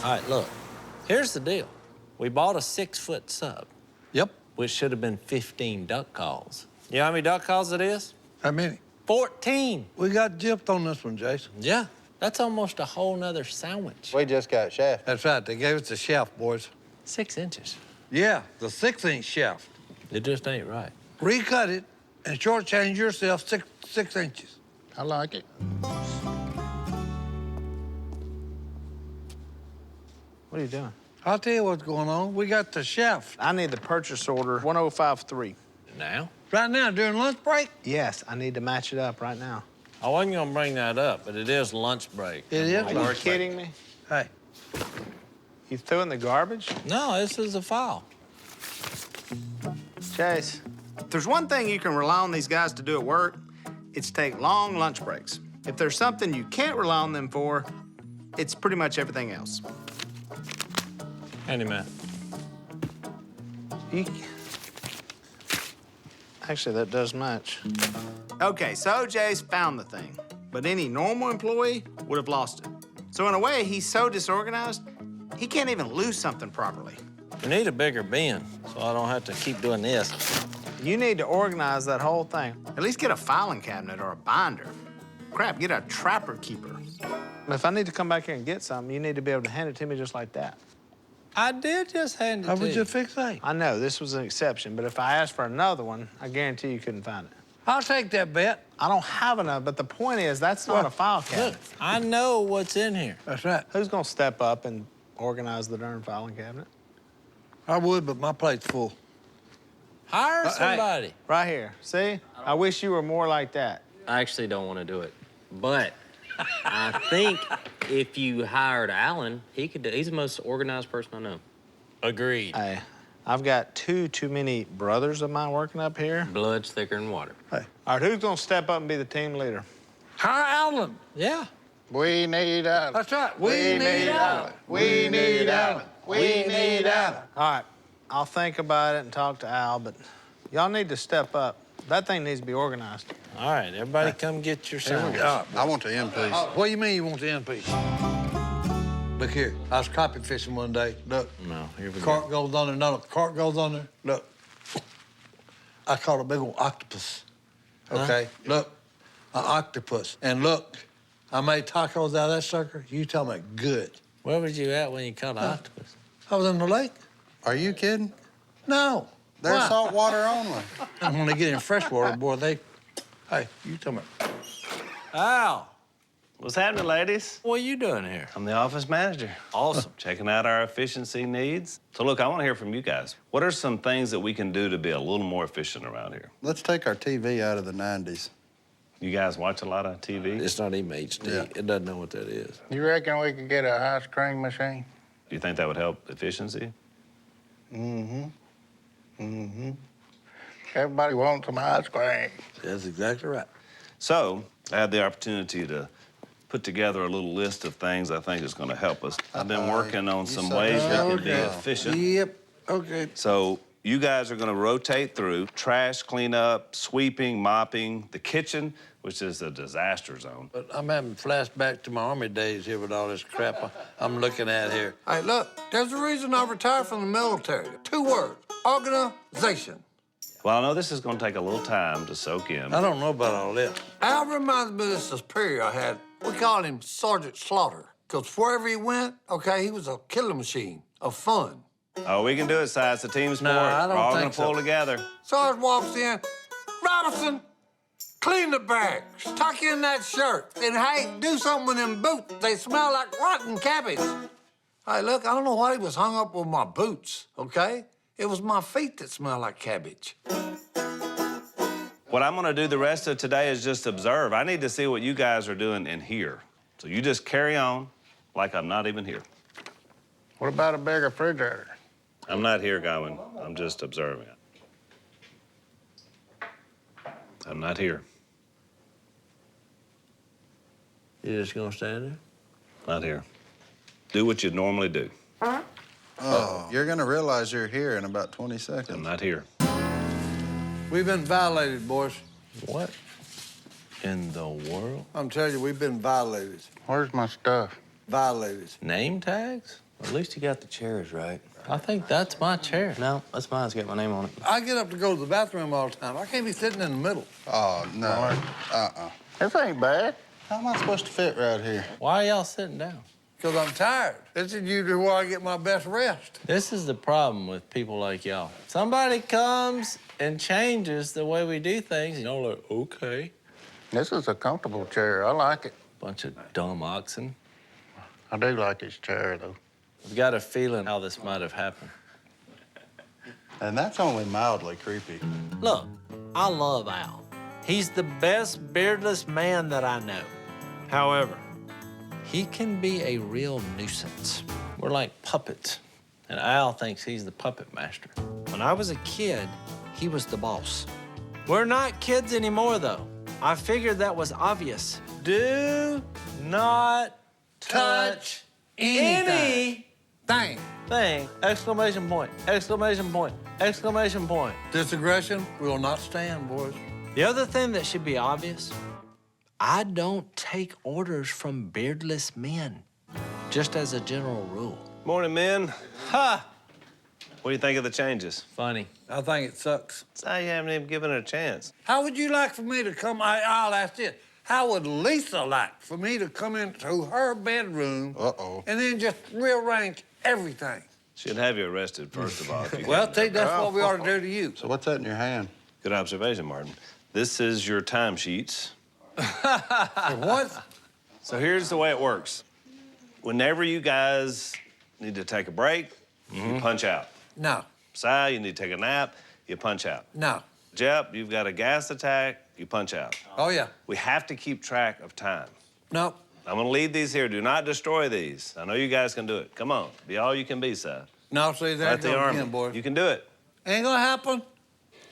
All right, look. Here's the deal. We bought a 6-foot sub. Yep. Which should have been 15 duck calls. You know how many duck calls it is? How many? 14. We got gypped on this one, Jase. Yeah, that's almost a whole nother sandwich. We just got shaft. That's right. They gave us the shaft, boys. 6 inches. Yeah, the 6-inch shaft. It just ain't right. Recut it and shortchange yourself 6 inches. I like it. What are you doing? I'll tell you what's going on. We got the shaft. I need the purchase order 1053. Now? Right now, during lunch break? Yes, I need to match it up right now. I wasn't gonna bring that up, but it is lunch break. It is Are you kidding me? Hey. You threw in the garbage? No, this is a file. Jase, if there's one thing you can rely on these guys to do at work, it's take long lunch breaks. If there's something you can't rely on them for, it's pretty much everything else. Handyman. Actually, that does match. Okay, so Jase found the thing, but any normal employee would have lost it. So in a way, he's so disorganized, he can't even lose something properly. We need a bigger bin, so I don't have to keep doing this. You need to organize that whole thing. At least get a filing cabinet or a binder. Crap, get a trapper keeper. If I need to come back here and get something, you need to be able to hand it to me just like that. I did just hand it How to would you. you fix that? I know, this was an exception, but if I asked for another one, I guarantee you couldn't find it. I'll take that bet. I don't have enough, but the point is, that's not a file Look, cabinet. I know what's in here. That's right. Who's gonna step up and organize the darn filing cabinet? I would, but my plate's full. Hire Hey. somebody. Right here, see? I wish you were more like that. I actually don't want to do it, but I think if you hired Alan, he could do. He's the most organized person I know. Agreed. Hey, I've got too many brothers of mine working up here. Blood's thicker than water. Hey. All right, who's gonna step up and be the team leader? Hire Alan. Yeah. We need Alan. That's right. We need Alan. We need Alan. We need Alan. All right, I'll think about it and talk to Al, but y'all need to step up. That thing needs to be organized. All right, everybody come get your sandwich. I want the end piece. What do you mean you want the end piece? Look here. I was crappie fishing one day. Look. No, here we Cart goes on there. No, the cart goes on there. Look. I caught a big old octopus. Okay? Look. An octopus. And look, I made tacos out of that sucker. You tell me good. Where was you at when you caught an octopus? I was in the lake. Are you kidding? No. They're Why? salt water only. And when they get in freshwater, boy, they... Hey, you tell me. Al, What's happening, ladies? what are you doing here? I'm the office manager. Awesome. Checking out our efficiency needs. So, look, I want to hear from you guys. What are some things that we can do to be a little more efficient around here? Let's take our TV out of the 90s. You guys watch a lot of TV? It's not even HD. Yeah. It doesn't know what that is. You reckon we could get a ice cream machine? Do you think that would help efficiency? Everybody wants some ice cream. That's exactly right. So, I had the opportunity to put together a little list of things I think is going to help us. I've been working on some ways we can be efficient. Yep. Okay. So you guys are going to rotate through trash cleanup, sweeping, mopping, the kitchen, which is a disaster zone. But I'm having flashback to my Army days here with all this crap I'm looking at here. Hey, look, there's a reason I retired from the military. 2 words, organization. Well, I know this is going to take a little time to soak in. I don't know about all this. Al reminds me of this superior I had. We called him Sergeant Slaughter, because wherever he went, okay, he was a killing machine of fun. Oh, we can do it, Si. It's a team sport. I don't We're all think going to pull so. together. Sergeant walks in, Robertson, clean the bags, tuck in that shirt, and hey, do something with them boots. They smell like rotten cabbage. Hey, look, I don't know why he was hung up with my boots, okay? It was my feet that smelled like cabbage. What I'm going to do the rest of today is just observe. I need to see what you guys are doing in here. So you just carry on like I'm not even here. What about a big refrigerator? I'm not here, Godwin. I'm just observing it. I'm not here. You just gonna stand there? Not here. Do what you normally do. Oh, you're gonna realize you're here in about 20 I'm seconds. not here. We've been violated, boys. What in the world? I'm telling you, we've been violated. Where's my stuff? Violated. Name tags? At least you got the chairs right. I think that's my chair. No, that's mine. It's got my name on it. I get up to go to the bathroom all the time. I can't be sitting in the middle. Oh, no. This ain't bad. How am I supposed to fit right here? Why are y'all sitting down? Because I'm tired. This is usually where I get my best rest. This is the problem with people like y'all. Somebody comes and changes the way we do things, and y'all are like, okay. This is a comfortable chair. I like it. Bunch of dumb oxen. I do like this chair, though. I've got a feeling how this might have happened. And that's only mildly creepy. Look, I love Al. He's the best beardless man that I know. However, he can be a real nuisance. We're like puppets, and Al thinks he's the puppet master. When I was a kid, he was the boss. We're not kids anymore, though. I figured that was obvious. Do not touch Thing. anything! Exclamation point, exclamation point, exclamation point. This aggression will not stand, boys. The other thing that should be obvious, I don't take orders from beardless men, just as a general rule. Morning, men. Ha! What do you think of the changes? Funny. I think it sucks. So you haven't even given it a chance. How would you like for me to come? I'll ask this. How would Lisa like for me to come into her bedroom and then just rearrange everything? She'd have you arrested, first of all. if you Well, got see, that. that's what we ought to do to you. So what's that in your hand? Good observation, Martin. This is your timesheets. What? So here's the way it works. Whenever you guys need to take a break, you punch out. No, Si, you need to take a nap, you punch out. no. Jep, you've got a gas attack, you punch out. Oh, yeah. We have to keep track of time. No. I'm gonna leave these here. Do not destroy these. I know you guys can do it. Come on, be all you can be, Si. No, see, there Like the goes Army. again, boy. You can do it. Ain't gonna happen.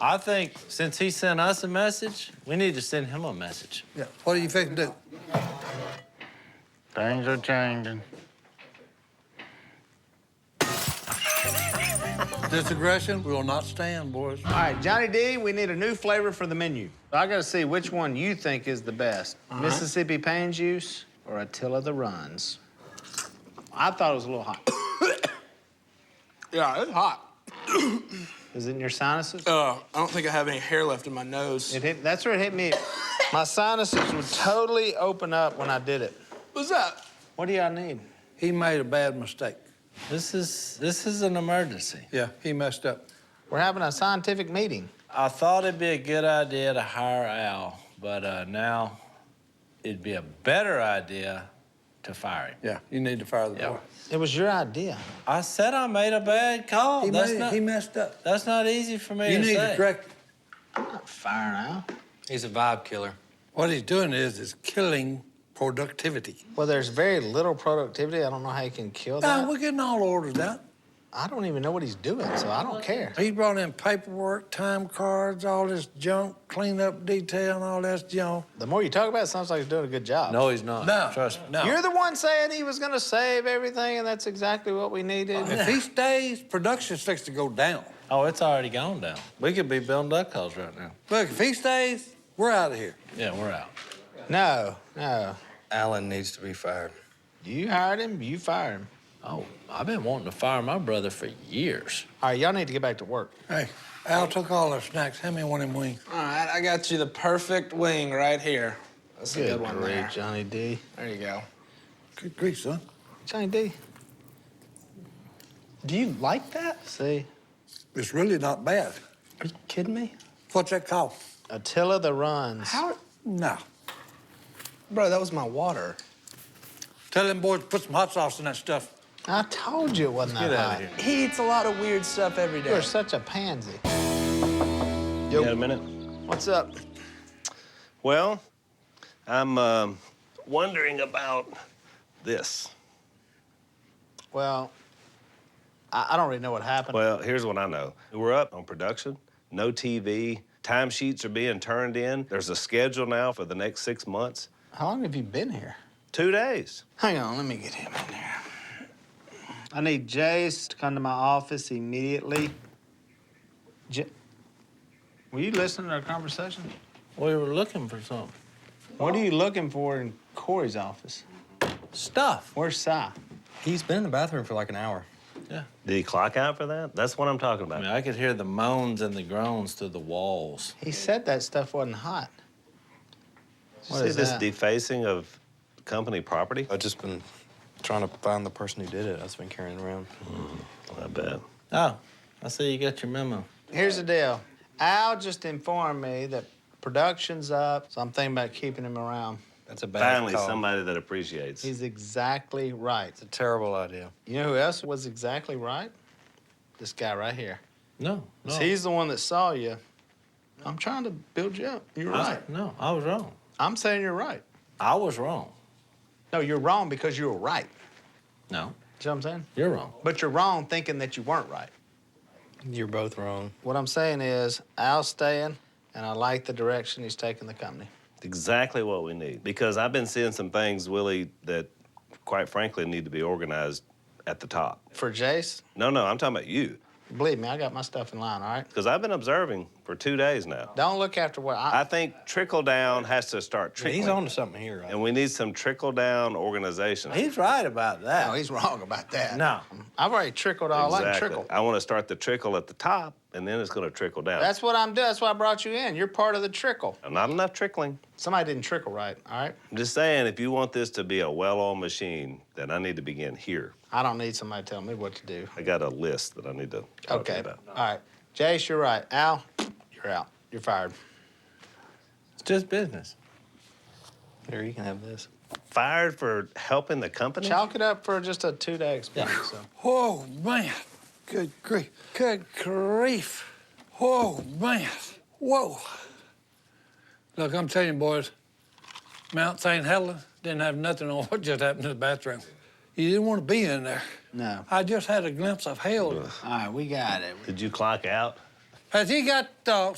I think since he sent us a message, we need to send him a message. Yeah. What do you think to do? Things are changing. This aggression will not stand, boys. All right, Johnny D, we need a new flavor for the menu. I gotta see which one you think is the best. Mississippi Pain Juice or Attila the Runs? I thought it was a little hot. Yeah, it's hot. Is it in your sinuses? I don't think I have any hair left in my nose. That's where it hit me. My sinuses would totally open up when I did it. What's that? What do y'all need? He made a bad mistake. This is an emergency. Yeah, he messed up. We're having a scientific meeting. I thought it'd be a good idea to hire Al, but now it'd be a better idea to fire him. Yeah, you need to fire the boy. It was your idea. I said I made a bad call. He messed up. That's not easy for me You to need say. to correct it. I'm not firing out. He's a vibe killer. What he's doing is killing productivity. Well, there's very little productivity. I don't know how you can kill that. Now, we're getting all orders out. I don't even know what he's doing, so I don't care. He brought in paperwork, time cards, all this junk, cleanup detail, and all that junk. The more you talk about it, it sounds like he's doing a good job. No, he's not. No, Trust me. no. You're the one saying he was gonna save everything, and that's exactly what we needed. If he stays, production's fixed to go down. Oh, it's already gone down. We could be building duck calls right now. Look, if he stays, we're out of here. Yeah, we're out. No. Alan needs to be fired. You hired him, you fired him. Oh, I've been wanting to fire my brother for years. All right, y'all need to get back to work. Hey, Al took all our snacks. Hand me one of them wings. All right, I got you the perfect wing right here. That's a good one there. Johnny D. There you go. Good grief, son. Johnny D. Do you like that? See? It's really not bad. Are you kidding me? What's that called? Attila the Runs. How? No. Bro, that was my water. Tell them boys to put some hot sauce in that stuff. I told you it wasn't that Get out hot. of here. He eats a lot of weird stuff every day. You're such a pansy. You got a minute? What's up? Well, I'm wondering about this. Well, I don't really know what happened. Well, here's what I know. We're up on production, no TV, timesheets are being turned in. There's a schedule now for the next 6 months. How long have you been here? 2 days. Hang on, let me get him in here. I need Jase to come to my office immediately. Were you listening to our conversation? We were looking for something. What are you looking for in Corey's office? Stuff. Where's Si? He's been in the bathroom for like an hour. Yeah. Did he clock out for that? That's what I'm talking I about. mean, I could hear the moans and the groans through the walls. He said that stuff wasn't hot. What See is this that? defacing of company property? I've just been trying to find the person who did it. I've been carrying around. I bet. Oh, I see you got your memo. Here's the deal. Al just informed me that production's up, so I'm thinking about keeping him around. That's a bad Finally, call. somebody that appreciates. He's exactly right. It's a terrible idea. You know who else was exactly right? This guy right here. No, 'Cause no. he's the one that saw you. I'm trying to build you up. You're right. No, I was wrong. I'm saying you're right. I was wrong. No, you're wrong because you were right. No, You know what I'm saying? you're wrong. But you're wrong thinking that you weren't right. You're both wrong. What I'm saying is, Al's staying, and I like the direction he's taking the company. Exactly what we need. Because I've been seeing some things, Willie, that quite frankly need to be organized at the top. For Jase, No, I'm talking about you. believe me, I got my stuff in line, all right? Because I've been observing for 2 days now. Don't look after what I think trickle down has to start trickling. He's on to something here. Right? And we need some trickle down organization. He's right about that. No, he's wrong about that. No. I've already trickled all I can Exactly. trickle. I want to start the trickle at the top, and then it's going to trickle down. That's what I'm doing. That's why I brought you in. You're part of the trickle. Not enough trickling. Somebody didn't trickle right, all right? I'm just saying, if you want this to be a well-oiled machine, then I need to begin here. I don't need somebody telling me what to do. I got a list that I need to talk to you Okay. about. All right. Jase, you're right. Al, you're out. You're fired. It's just business. Here, you can have this. Fired for helping the company? Chalk it up for just a 2-day experience. So. Whoa, man. Good grief. Good grief. Whoa, man. Whoa. Look, I'm telling you, boys, Mount St. Helena didn't have nothing on what just happened in the bathroom. You didn't want to be in there. No. I just had a glimpse of hell. All right, we got it. Did you clock out? Has he got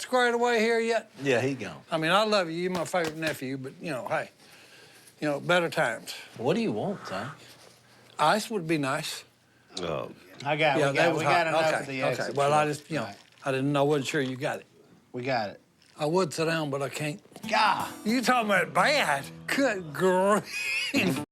squared away here yet? Yeah, he gone. I mean, I love you. You're my favorite nephew, but, you know, hey, you know, better times. What do you want, Zach? Ice would be nice. Oh, I got it. Yeah, we that got, was we hot. got enough Okay, of the okay. exit. Well, I flow. just, you know, All right, I didn't know, wasn't sure you got it. we got it. I would sit down, but I can't. God. You talking about bad? Good grief.